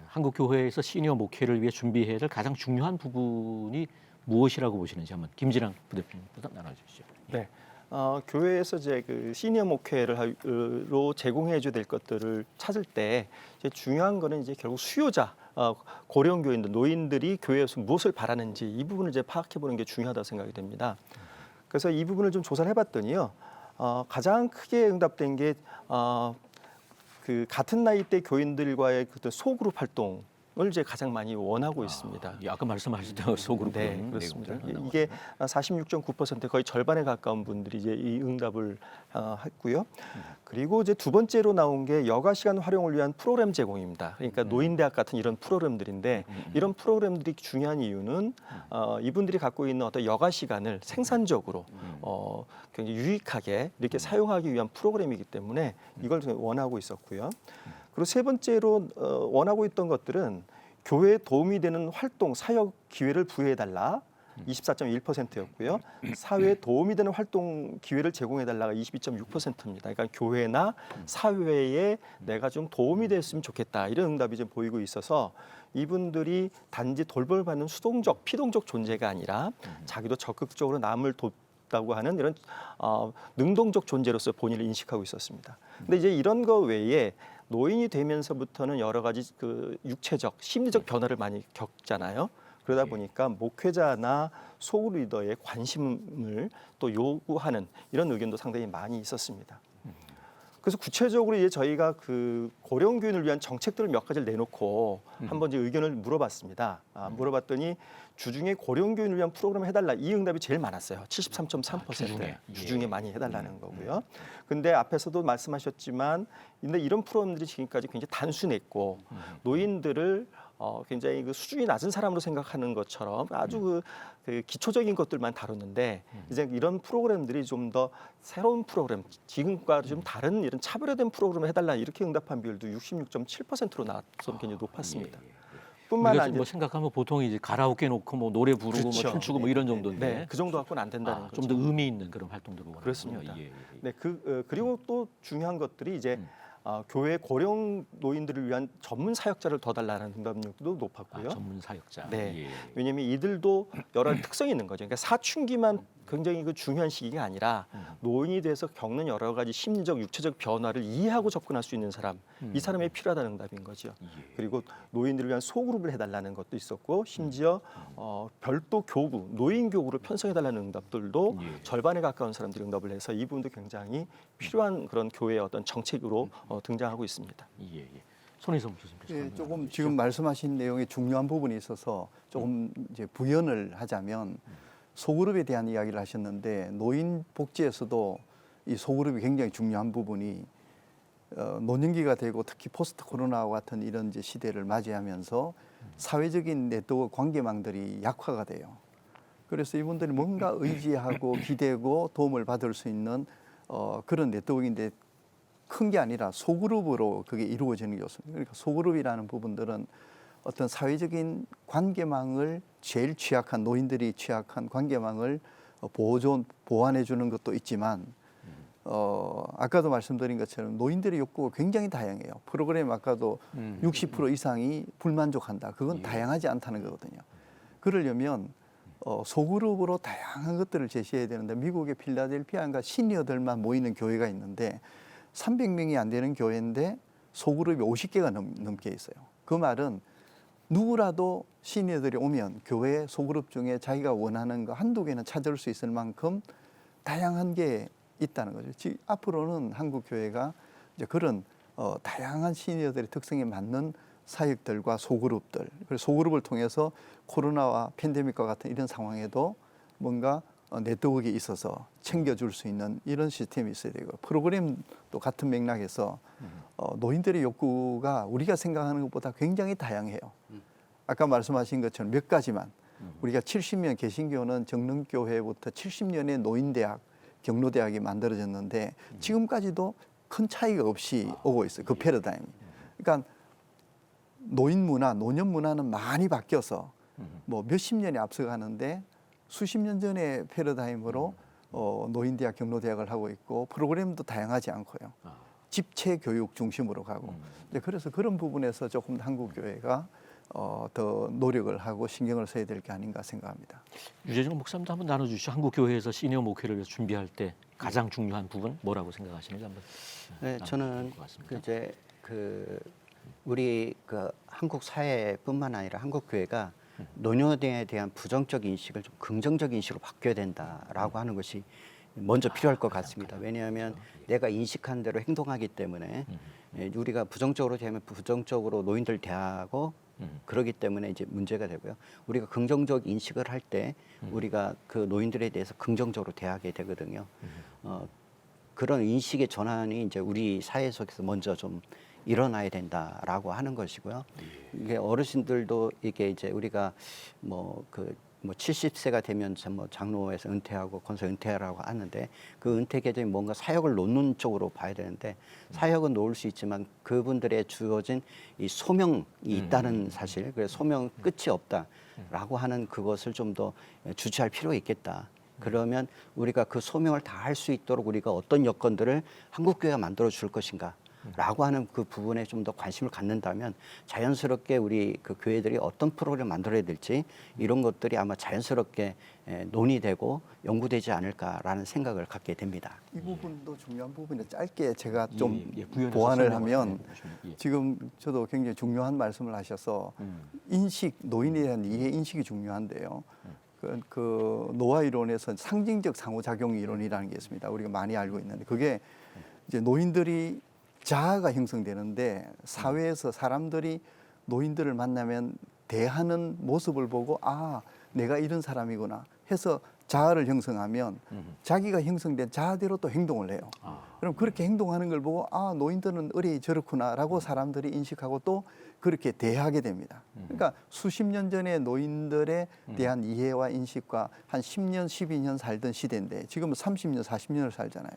한국 교회에서 시니어 목회를 위해 준비해야 될 가장 중요한 부분이 무엇이라고 보시는지 한번 김진랑 부대표님부터 나눠주시죠. 네. 교회에서 이제 그 시니어 목회로 제공해줘야 될 것들을 찾을 때 이제 중요한 거는 이제 결국 수요자, 고령 교인들, 노인들이 교회에서 무엇을 바라는지 이 부분을 이제 파악해 보는 게 중요하다고 생각이 됩니다. 그래서 이 부분을 좀 조사를 해봤더니요, 가장 크게 응답된 게 그 같은 나이대 교인들과의 그 소그룹 활동을 이제 가장 많이 원하고 있습니다. 아까 말씀하셨던 소그룹 네, 그렇습니다. 이게 46.9% 거의 절반에 가까운 분들이 이제 이 응답을 했고요. 그리고 이제 두 번째로 나온 게 여가 시간 활용을 위한 프로그램 제공입니다. 그러니까 노인대학 같은 이런 프로그램들인데 이런 프로그램들이 중요한 이유는 이분들이 갖고 있는 어떤 여가 시간을 생산적으로 굉장히 유익하게 이렇게 사용하기 위한 프로그램이기 때문에 이걸 원하고 있었고요. 그리고 세 번째로 원하고 있던 것들은 교회에 도움이 되는 활동, 사역 기회를 부여해달라. 24.1%였고요. 사회에 도움이 되는 활동 기회를 제공해달라가 22.6%입니다. 그러니까 교회나 사회에 내가 좀 도움이 됐으면 좋겠다. 이런 응답이 좀 보이고 있어서 이분들이 단지 돌봄받는 수동적, 피동적 존재가 아니라 자기도 적극적으로 남을 돕다고 하는 이런 능동적 존재로서 본인을 인식하고 있었습니다. 근데 이제 이런 거 외에 노인이 되면서부터는 여러 가지 그 육체적, 심리적 변화를 많이 겪잖아요. 그러다 보니까 목회자나 소그룹 리더의 관심을 또 요구하는 이런 의견도 상당히 많이 있었습니다. 그래서 구체적으로 이제 저희가 그 고령 교인을 위한 정책들을 몇 가지를 내놓고 한번 이제 의견을 물어봤습니다. 물어봤더니 주중에 고령 교인을 위한 프로그램을 해달라 이 응답이 제일 많았어요. 73.3%. 주중에 많이 해달라는 거고요. 근데 앞에서도 말씀하셨지만 근데 이런 프로그램들이 지금까지 굉장히 단순했고 노인들을 굉장히 그 수준이 낮은 사람으로 생각하는 것처럼 아주 그 기초적인 것들만 다뤘는데 이제 이런 프로그램들이 좀 더 새로운 프로그램, 지금과 좀 다른 이런 차별화된 프로그램을 해달라 이렇게 응답한 비율도 66.7%로 나와서 굉장히 높았습니다. 뿐만 우리가 아니라 뭐 생각하면 보통 이제 가라오케 놓고 뭐 노래 부르고 그렇죠. 뭐 춤추고 뭐 이런 정도인데 네, 그 정도 갖고는 안 된다는 거죠. 좀 더 의미 있는 그런 활동들을 원하군요. 그렇습니다. 예. 네, 그리고 또 중요한 것들이 이제 교회 고령 노인들을 위한 전문 사역자를 더 달라는 응답률도 높았고요. 전문 사역자. 네, 예. 왜냐하면 이들도 여러 가지 특성이 있는 거죠. 그러니까 사춘기만 굉장히 그 중요한 시기가 아니라 노인이 돼서 겪는 여러 가지 심리적, 육체적 변화를 이해하고 접근할 수 있는 사람, 이 사람이 필요하다는 응답인 거죠. 그리고 노인들을 위한 소그룹을 해달라는 것도 있었고, 심지어 별도 교구, 노인 교구를 편성해달라는 응답들도 절반에 가까운 사람들이 응답을 해서 이 부분도 굉장히 필요한 그런 교회의 어떤 정책으로 등장하고 있습니다. 예. 손희성 교수님께서 예, 조금 지금 말씀하신 내용에 중요한 부분이 있어서 조금 이제 부연을 하자면 소그룹에 대한 이야기를 하셨는데 노인 복지에서도 이 소그룹이 굉장히 중요한 부분이 노년기가 되고 특히 포스트 코로나와 같은 이런 이제 시대를 맞이하면서 사회적인 네트워크 관계망들이 약화가 돼요. 그래서 이분들이 뭔가 의지하고 기대고 도움을 받을 수 있는 그런 네트워크인데 큰 게 아니라 소그룹으로 그게 이루어지는 게 좋습니다. 그러니까 소그룹이라는 부분들은 어떤 사회적인 관계망을 제일 취약한 노인들이 취약한 관계망을 보완해 주는 것도 있지만 아까도 말씀드린 것처럼 노인들의 욕구가 굉장히 다양해요. 프로그램 아까도 60% 이상이 불만족한다. 그건 다양하지 않다는 거거든요. 그러려면 소그룹으로 다양한 것들을 제시해야 되는데 미국의 필라델피아인가 시니어들만 모이는 교회가 있는데 300명이 안 되는 교회인데 소그룹이 50개가 넘게 있어요. 그 말은 누구라도 시니어들이 오면 교회 소그룹 중에 자기가 원하는 거 한두 개는 찾을 수 있을 만큼 다양한 게 있다는 거죠. 즉 앞으로는 한국 교회가 이제 그런 다양한 시니어들의 특성에 맞는 사역들과 소그룹들, 그리고 소그룹을 통해서 코로나와 팬데믹과 같은 이런 상황에도 뭔가 네트워크에 있어서 챙겨줄 수 있는 이런 시스템이 있어야 되고, 프로그램도 같은 맥락에서 노인들의 욕구가 우리가 생각하는 것보다 굉장히 다양해요. 아까 말씀하신 것처럼 몇 가지만 우리가 70년 개신교는 정릉교회부터 70년에 노인대학, 경로대학이 만들어졌는데 지금까지도 큰 차이가 없이 오고 있어요. 그 패러다임이. 그러니까 노인 문화, 노년 문화는 많이 바뀌어서 뭐 몇십 년이 앞서가는데 수십 년 전의 패러다임으로 노인대학, 경로대학을 하고 있고 프로그램도 다양하지 않고요. 집체 교육 중심으로 가고. 이제 그래서 그런 부분에서 조금 한국 교회가 더 노력을 하고 신경을 써야 될 게 아닌가 생각합니다. 유재정 목사님도 한번 나눠주시죠. 한국 교회에서 시니어 목회를 위해서 준비할 때 가장 중요한 부분 뭐라고 생각하시는지 한번. 네, 저는 우리 그 한국 사회뿐만 아니라 한국 교회가 노년에 대한 부정적 인식을 좀 긍정적 인식으로 바뀌어야 된다라고 하는 것이 먼저 필요할 것 같습니다. 왜냐하면 내가 인식한 대로 행동하기 때문에 우리가 부정적으로 되면 부정적으로 노인들 대하고 그러기 때문에 이제 문제가 되고요. 우리가 긍정적 인식을 할 때 우리가 그 노인들에 대해서 긍정적으로 대하게 되거든요. 그런 인식의 전환이 이제 우리 사회 속에서 먼저 좀 일어나야 된다라고 하는 것이고요. 이게 어르신들도 이게 이제 우리가 뭐 70세가 되면 뭐 장로에서 은퇴하고 권사 은퇴하라고 하는데 그 은퇴 계정이 뭔가 사역을 놓는 쪽으로 봐야 되는데 사역은 놓을 수 있지만 그분들의 주어진 이 소명이 있다는 사실, 그래서 소명 끝이 없다라고 하는 그것을 좀 더 주체할 필요가 있겠다. 그러면 우리가 그 소명을 다 할 수 있도록 우리가 어떤 여건들을 한국교회가 만들어 줄 것인가 라고 하는 그 부분에 좀 더 관심을 갖는다면 자연스럽게 우리 그 교회들이 어떤 프로그램을 만들어야 될지 이런 것들이 아마 자연스럽게 논의되고 연구되지 않을까라는 생각을 갖게 됩니다. 이 부분도 중요한 부분인데 짧게 제가 좀 부연해서 보완을 설명을 하면 예. 지금 저도 굉장히 중요한 말씀을 하셔서 인식, 노인에 대한 이해 인식이 중요한데요. 그 노화 이론에서 상징적 상호작용 이론이라는 게 있습니다. 우리가 많이 알고 있는데 그게 이제 노인들이 자아가 형성되는데 사회에서 사람들이 노인들을 만나면 대하는 모습을 보고 아, 내가 이런 사람이구나 해서 자아를 형성하면 자기가 형성된 자아대로 또 행동을 해요. 그럼 그렇게 행동하는 걸 보고 아, 노인들은 의례이 저렇구나라고 사람들이 인식하고 또 그렇게 대하게 됩니다. 그러니까 수십 년 전에 노인들에 대한 이해와 인식과 한 10년, 12년 살던 시대인데 지금은 30년, 40년을 살잖아요.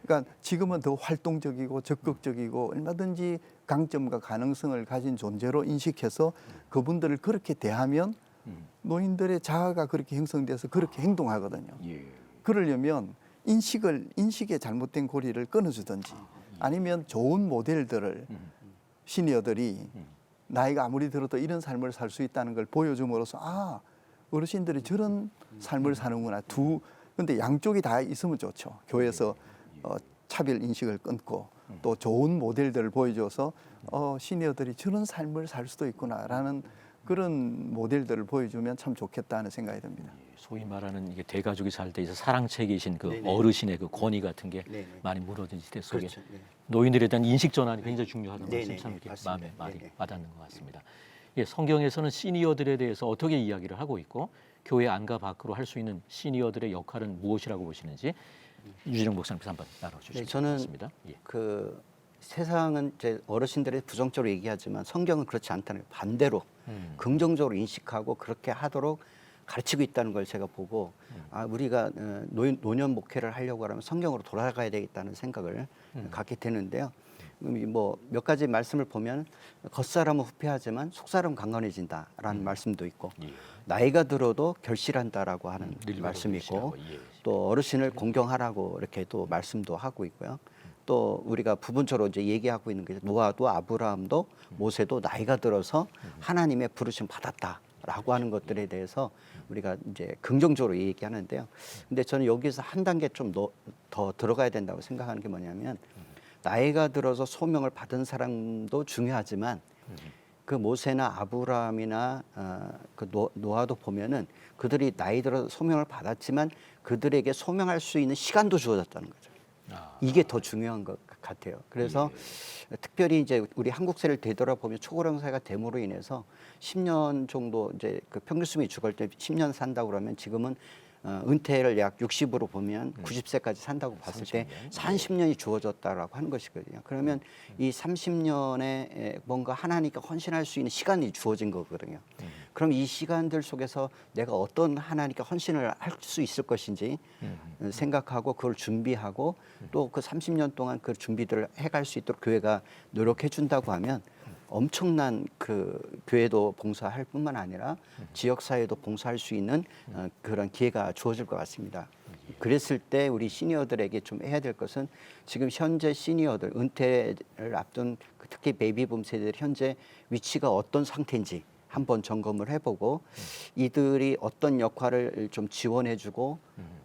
그러니까 지금은 더 활동적이고 적극적이고 얼마든지 강점과 가능성을 가진 존재로 인식해서 그분들을 그렇게 대하면 노인들의 자아가 그렇게 형성돼서 그렇게 행동하거든요. 그러려면 인식의 잘못된 고리를 끊어주든지 아니면 좋은 모델들을 시니어들이 나이가 아무리 들어도 이런 삶을 살 수 있다는 걸 보여줌으로써 아, 어르신들이 저런 삶을 사는구나. 근데 양쪽이 다 있으면 좋죠. 교회에서 차별 인식을 끊고 또 좋은 모델들을 보여줘서 시니어들이 저런 삶을 살 수도 있구나라는 그런 모델들을 보여주면 참 좋겠다는 생각이 듭니다. 소위 말하는 이게 대가족이 살 때 있어 사랑채 계신 그 네네. 어르신의 그 권위 같은 게 네네. 많이 무너진 시대 속에 그렇죠. 네. 노인들에 대한 인식 전환이 굉장히 중요하다는 네네. 말씀 참 이렇게 맞습니다. 마음에 많이 네네. 와닿는 것 같습니다. 예, 성경에서는 시니어들에 대해서 어떻게 이야기를 하고 있고 교회 안과 밖으로 할 수 있는 시니어들의 역할은 무엇이라고 보시는지 유진영 목사님께서 한번 나눠주시면 네, 저는 좋겠습니다. 예. 그 세상은 이제 어르신들이 부정적으로 얘기하지만 성경은 그렇지 않다는 거예요. 반대로 긍정적으로 인식하고 그렇게 하도록 가르치고 있다는 걸 제가 보고 아, 우리가 노년 목회를 하려고 하면 성경으로 돌아가야 되겠다는 생각을 갖게 되는데요. 뭐 몇 가지 말씀을 보면 겉사람은 후패하지만 속사람은 강건해진다라는 말씀도 있고 예. 나이가 들어도 결실한다라고 하는 늙어도 말씀이 있고 결실하고, 예. 또 어르신을 공경하라고 이렇게 또 말씀도 하고 있고요. 또 우리가 부분적으로 이제 얘기하고 있는 게 노아도 아브라함도 모세도 나이가 들어서 하나님의 부르심 받았다라고 하는 것들에 대해서 우리가 이제 긍정적으로 얘기하는데요. 근데 저는 여기서 한 단계 좀 더 들어가야 된다고 생각하는 게 뭐냐면 나이가 들어서 소명을 받은 사람도 중요하지만 그 모세나 아브라함이나 그 노아도 보면은 그들이 나이 들어서 소명을 받았지만 그들에게 소명할 수 있는 시간도 주어졌다는 거죠. 이게 더 중요한 것 같아요. 그래서 특별히 이제 우리 한국사를 되돌아보면 초고령사회가 됨으로 인해서 10년 정도 이제 그 평균 수명이 죽을 때 10년 산다고 그러면 지금은 은퇴를 약 60으로 보면 90세까지 산다고 봤을 때 30년이 주어졌다라고 하는 것이거든요. 그러면 이 30년에 뭔가 하나님께 헌신할 수 있는 시간이 주어진 거거든요. 그럼 이 시간들 속에서 내가 어떤 하나님께 헌신을 할 수 있을 것인지 생각하고 그걸 준비하고 또 그 30년 동안 그 준비들을 해갈 수 있도록 교회가 노력해 준다고 하면 엄청난 그 교회도 봉사할 뿐만 아니라 지역 사회도 봉사할 수 있는 그런 기회가 주어질 것 같습니다. 그랬을 때 우리 시니어들에게 좀 해야 될 것은 지금 현재 시니어들 은퇴를 앞둔 특히 베이비붐 세대들 현재 위치가 어떤 상태인지 한번 점검을 해보고 이들이 어떤 역할을 좀 지원해주고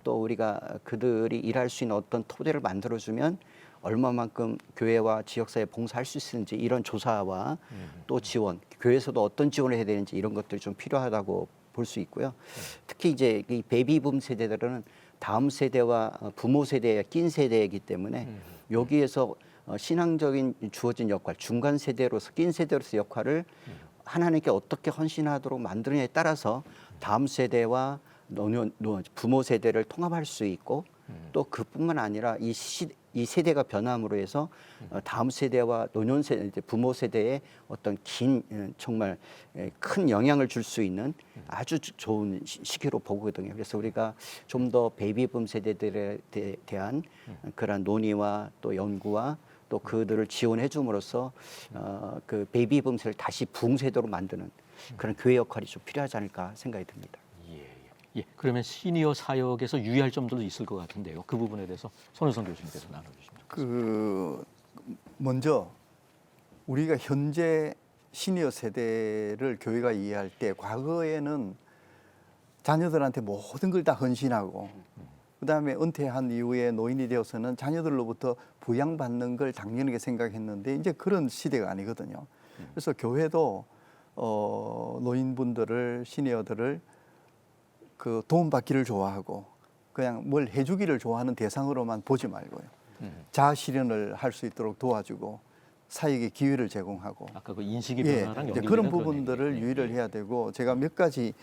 또 우리가 그들이 일할 수 있는 어떤 토대를 만들어주면 얼마만큼 교회와 지역사회에 봉사할 수 있는지 이런 조사와 또 지원, 교회에서도 어떤 지원을 해야 되는지 이런 것들이 좀 필요하다고 볼 수 있고요. 특히 이제 이 베이비붐 세대들은 다음 세대와 부모 세대에 낀 세대이기 때문에 여기에서 신앙적인 주어진 역할, 중간 세대로서 낀 세대로서 역할을 하나님께 어떻게 헌신하도록 만드느냐에 따라서 다음 세대와 부모 세대를 통합할 수 있고 또 그뿐만 아니라 이 세대가 변함으로 해서 다음 세대와 노년 세대, 부모 세대에 어떤 긴 정말 큰 영향을 줄 수 있는 아주 좋은 시기로 보거든요. 그래서 우리가 좀 더 베이비붐 세대들에 대한 그런 논의와 또 연구와 또 그들을 지원해 줌으로써 그 베이비붐 세대를 다시 부흥 세대로 만드는 그런 교회 역할이 좀 필요하지 않을까 생각이 듭니다. 예, 그러면 시니어 사역에서 유의할 점들도 있을 것 같은데요. 그 부분에 대해서 손우성 교수님께서 나눠주시면 그 먼저 우리가 현재 시니어 세대를 교회가 이해할 때 과거에는 자녀들한테 모든 걸 다 헌신하고 그다음에 은퇴한 이후에 노인이 되어서는 자녀들로부터 부양받는 걸 당연하게 생각했는데 이제 그런 시대가 아니거든요. 그래서 교회도 노인분들을 시니어들을 그 도움받기를 좋아하고 그냥 뭘 해주기를 좋아하는 대상으로만 보지 말고요. 자아 실현을 할 수 있도록 도와주고 사역의 기회를 제공하고 아까 그 인식의 예, 변화랑 이제 연결되는 그런 그런 부분들을 얘기네요. 유의를 해야 되고 제가 몇 가지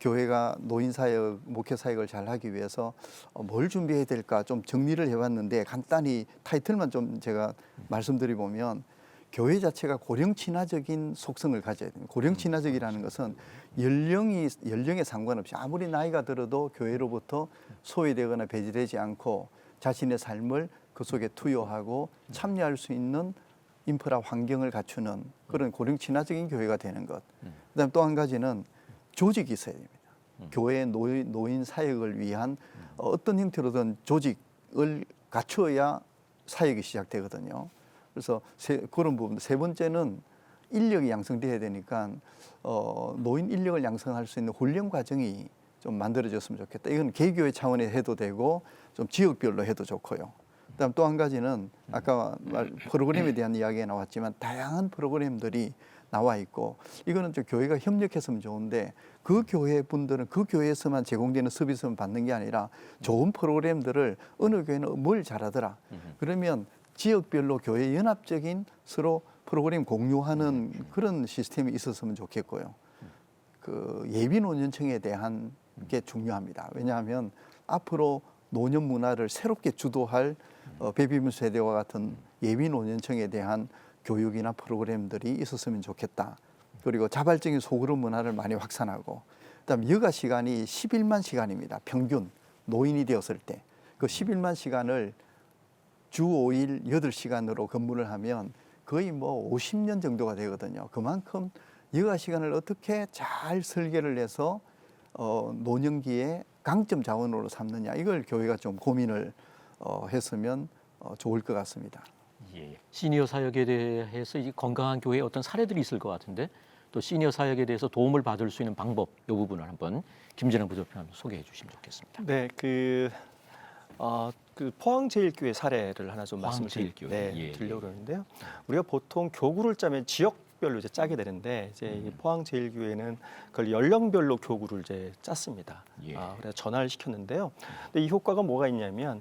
교회가 노인 사역, 목회 사역을 잘 하기 위해서 뭘 준비해야 될까 좀 정리를 해봤는데 간단히 타이틀만 좀 제가 말씀드리보면 교회 자체가 고령 친화적인 속성을 가져야 됩니다. 고령 친화적이라는 것은 연령에 상관없이 아무리 나이가 들어도 교회로부터 소외되거나 배제되지 않고 자신의 삶을 그 속에 투여하고 참여할 수 있는 인프라 환경을 갖추는 그런 고령 친화적인 교회가 되는 것. 그다음 또 한 가지는 조직이 있어야 됩니다. 교회 노인 사역을 위한 어떤 형태로든 조직을 갖추어야 사역이 시작되거든요. 그래서 그런 부분. 세 번째는 인력이 양성돼야 되니까 노인 인력을 양성할 수 있는 훈련 과정이 좀 만들어졌으면 좋겠다. 이건 개교회 차원에 해도 되고 좀 지역별로 해도 좋고요. 그다음 또 한 가지는 아까 프로그램에 대한 이야기가 나왔지만 다양한 프로그램들이 나와 있고 이거는 좀 교회가 협력했으면 좋은데 그 교회 분들은 그 교회에서만 제공되는 서비스만 받는 게 아니라 좋은 프로그램들을 어느 교회는 뭘 잘하더라. 그러면 지역별로 교회 연합적인 서로 프로그램 공유하는 그런 시스템이 있었으면 좋겠고요. 그 예비 노년층에 대한 게 중요합니다. 왜냐하면 앞으로 노년 문화를 새롭게 주도할 베이비붐 세대와 같은 예비 노년층에 대한 교육이나 프로그램들이 있었으면 좋겠다. 그리고 자발적인 소그룹 문화를 많이 확산하고 그다음 여가 시간이 11만 시간입니다. 평균 노인이 되었을 때. 그 11만 시간을 주 5일 8시간으로 근무를 하면 거의 뭐 50년 정도가 되거든요. 그만큼 여가 시간을 어떻게 잘 설계를 해서 노년기에 강점 자원으로 삼느냐 이걸 교회가 좀 고민을 했으면 좋을 것 같습니다. 예. 시니어 사역에 대해서 이 건강한 교회의 어떤 사례들이 있을 것 같은데 또 시니어 사역에 대해서 도움을 받을 수 있는 방법 이 부분을 한번 김진영 부대표님 소개해 주시면 좋겠습니다. 네, 그 포항제일교회 사례를 하나 좀 말씀을 포항제일교회. 예, 드리려고 그러는데요. 우리가 보통 교구를 짜면 지역별로 이제 짜게 되는데 이제 이 포항제일교회는 그걸 연령별로 교구를 이제 짰습니다. 예. 그래서 전화를 시켰는데요. 근데 이 효과가 뭐가 있냐면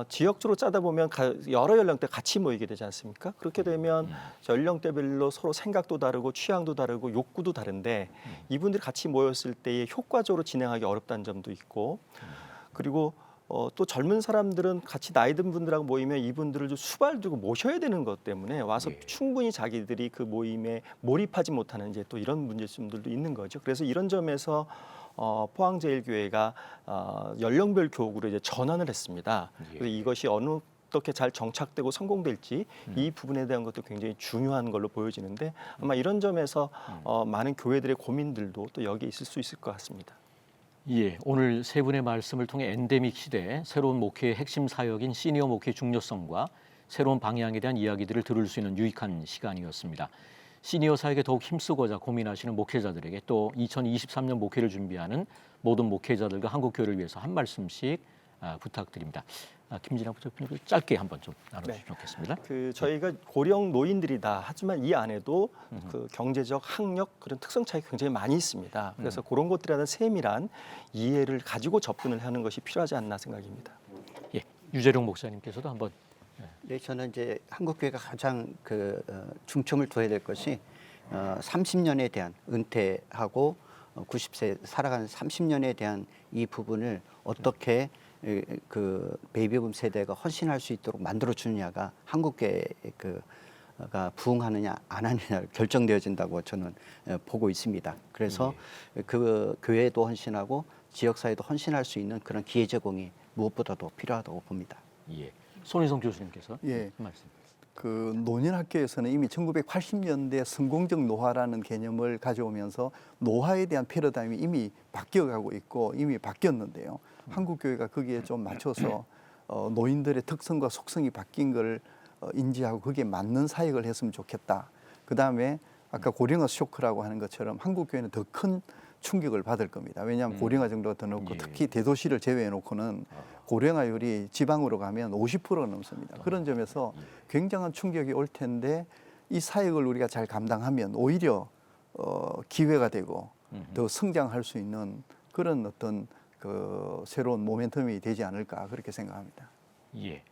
지역적으로 짜다 보면 여러 연령대 같이 모이게 되지 않습니까? 그렇게 되면 연령대별로 서로 생각도 다르고 취향도 다르고 욕구도 다른데 이분들이 같이 모였을 때에 효과적으로 진행하기 어렵다는 점도 있고 그리고 또 젊은 사람들은 같이 나이 든 분들하고 모이면 이분들을 좀 수발 두고 모셔야 되는 것 때문에 와서 예. 충분히 자기들이 그 모임에 몰입하지 못하는 이제 또 이런 문제점들도 있는 거죠. 그래서 이런 점에서 포항제일교회가 연령별 교구로 이제 전환을 했습니다. 예. 그래서 이것이 어떻게 잘 정착되고 성공될지 이 부분에 대한 것도 굉장히 중요한 걸로 보여지는데 아마 이런 점에서 많은 교회들의 고민들도 또 여기에 있을 수 있을 것 같습니다. 예, 오늘 세 분의 말씀을 통해 엔데믹 시대에 새로운 목회의 핵심 사역인 시니어 목회의 중요성과 새로운 방향에 대한 이야기들을 들을 수 있는 유익한 시간이었습니다. 시니어 사역에 더욱 힘쓰고자 고민하시는 목회자들에게 또 2023년 목회를 준비하는 모든 목회자들과 한국교회를 위해서 한 말씀씩 부탁드립니다. 김진학 부장님 짧게 한번 좀 나눠주시면 좋겠습니다. 저희가 고령 노인들이다 하지만 이 안에도 그 경제적, 학력 그런 특성 차이가 굉장히 많이 있습니다. 그래서 그런 것들에 대한 세밀한 이해를 가지고 접근을 하는 것이 필요하지 않나 생각입니다. 예, 유재룡 목사님께서도 한번. 네, 저는 이제 한국교회가 가장 중점을 둬야 될 것이 30년에 대한 은퇴하고 90세 살아가는 30년에 대한 이 부분을 어떻게 그 베이비붐 세대가 헌신할 수 있도록 만들어 주느냐가 한국교회가 부흥하느냐 안 하느냐 결정되어진다고 저는 보고 있습니다. 그래서 그 교회도 헌신하고 지역사회도 헌신할 수 있는 그런 기회 제공이 무엇보다도 필요하다고 봅니다. 예, 손희성 교수님께서 예. 말씀. 그 노년학교에서는 이미 1980년대 성공적 노화라는 개념을 가져오면서 노화에 대한 패러다임이 이미 바뀌어가고 있고 이미 바뀌었는데요. 한국교회가 거기에 좀 맞춰서 노인들의 특성과 속성이 바뀐 걸 인지하고 거기에 맞는 사역을 했으면 좋겠다. 그다음에 아까 고령화 쇼크라고 하는 것처럼 한국교회는 더 큰 충격을 받을 겁니다. 왜냐하면 고령화 정도가 더 높고 예. 특히 대도시를 제외해 놓고는 고령화율이 지방으로 가면 50%가 넘습니다. 그런 점에서 굉장한 충격이 올 텐데 이 사역을 우리가 잘 감당하면 오히려 기회가 되고 더 성장할 수 있는 그런 어떤 그 새로운 모멘텀이 되지 않을까 그렇게 생각합니다. 예.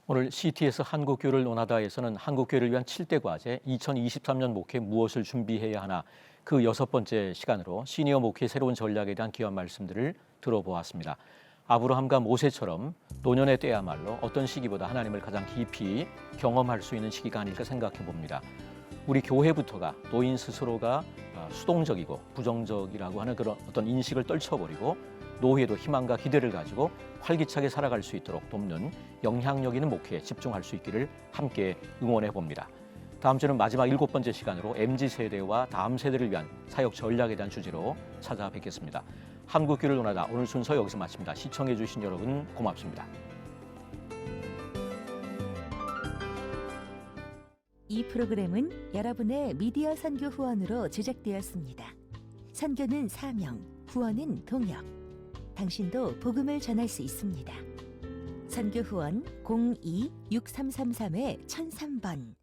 오늘 CT에서 한국교회를 논하다에서는 한국교회를 위한 7대 과제 2023년 목회 무엇을 준비해야 하나 그 6번째 시간으로 시니어 목회 새로운 전략에 대한 귀한 말씀들을 들어보았습니다. 아브라함과 모세처럼 노년의 때야말로 어떤 시기보다 하나님을 가장 깊이 경험할 수 있는 시기가 아닐까 생각해 봅니다. 우리 교회부터가 노인 스스로가 수동적이고 부정적이라고 하는 그런 어떤 인식을 떨쳐버리고 노후에도 희망과 기대를 가지고 활기차게 살아갈 수 있도록 돕는 영향력 있는 목회에 집중할 수 있기를 함께 응원해 봅니다. 다음 주는 마지막 7번째 시간으로 MZ세대와 다음 세대를 위한 사역 전략에 대한 주제로 찾아뵙겠습니다. 한국교회를 논하다 오늘 순서 여기서 마칩니다. 시청해 주신 여러분 고맙습니다. 이 프로그램은 여러분의 미디어 선교 후원으로 제작되었습니다. 선교는 사명, 후원은 동역. 당신도 복음을 전할 수 있습니다. 선교 후원 02-6333-1003번